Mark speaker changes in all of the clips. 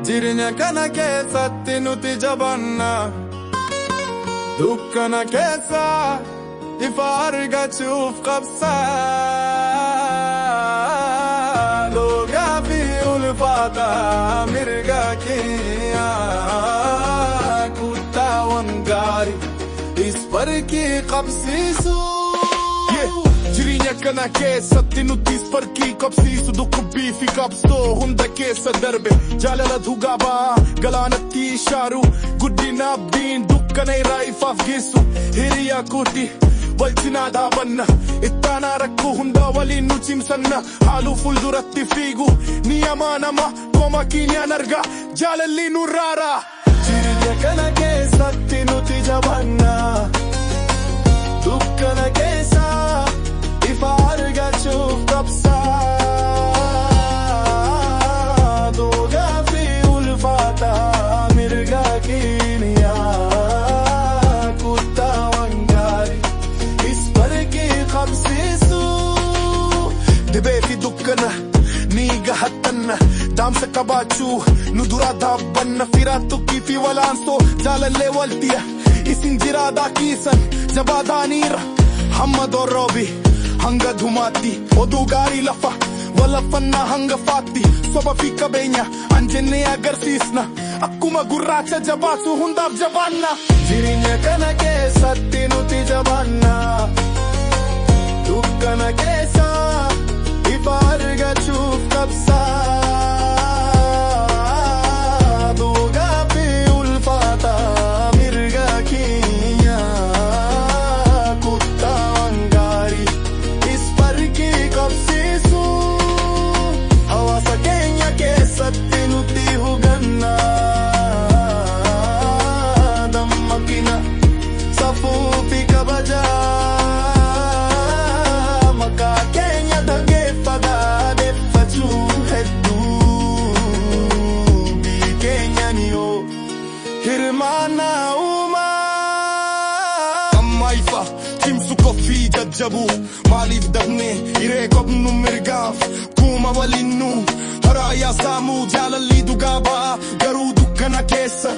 Speaker 1: Jireenya kana keessatti nuti jabaanna dukkana keessa ifa argachuuf qabsaa loogaa fi ulfaata mirga keenya kuttaawwan gaarii isparkii qabsiisu. Jireenya kana keessatti nuti isparkii qabsiisu dhukkubbii fi qabsoo hunda keessa darbe jaalala dhugaa ba'aa galaanatti ishaaru guddina abdiin dukkana irraa ifaaf geessu hiriyaa kooti wal cinaa dhaabanna ittaanaa rakkoo hunda waliin nu cimsanna haaluu fuulduratti fiigu ni amaanama kooma keenyaan arga jaalalli nu raara. Jireenya kana keessatti nuti jabaanna dukkana keessa ifa argachuuf qabsaa dhugaa fi ulfaata mirga keenya kuttaawwan gaarii isparkii qabsiisu. Dhibee fi dukkana ni gahattanna daamsa qabaachuu nu dura dhaabbanna firaa tukkii fi walaansoo jaalallee waltiya isin jiraadaa kiisan jabaadaaniira hamma dorroobi hanga dhumaatti oduu gaarii lafa walaffannaa hanga faatti soba fi qabeenya anjennee agarsiisna akkuma gurraacha jabaatu hundaaf jabaanna. Jireenya kana keessatti nuti jabaanna dukkana keessa ifa argachuuf qabsaa dhugaa fi ulfaata mirga keenya kuttaawwan gaarii isparkii qabsiisu. Hawaasa keenya keessatti nuti huganna dammaqina safuu fi kabajaa maqaa keenya dhaggeeffataa deeffachuu hedduu biyyi keenya ni yoo hirmaannaa uumaa amma ifa cimsu koffii jajjabu maaliif dhabnee hiree qabnu mirgaaf kuma waliinnu haraayaa saamuu jaalalli dhugaa ba'aa garuu dukkana keessa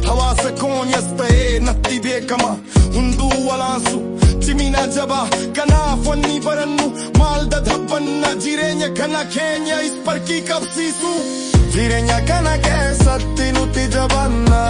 Speaker 1: hawaasa koonyas ta'ee natti beekama hunduu walaansu cimina jabaa kanaaf wanni barannu maal dadhabbanna jireenya kana keenya isparkii qabsiisu. Jireenya kana keessatti nuti jabaanna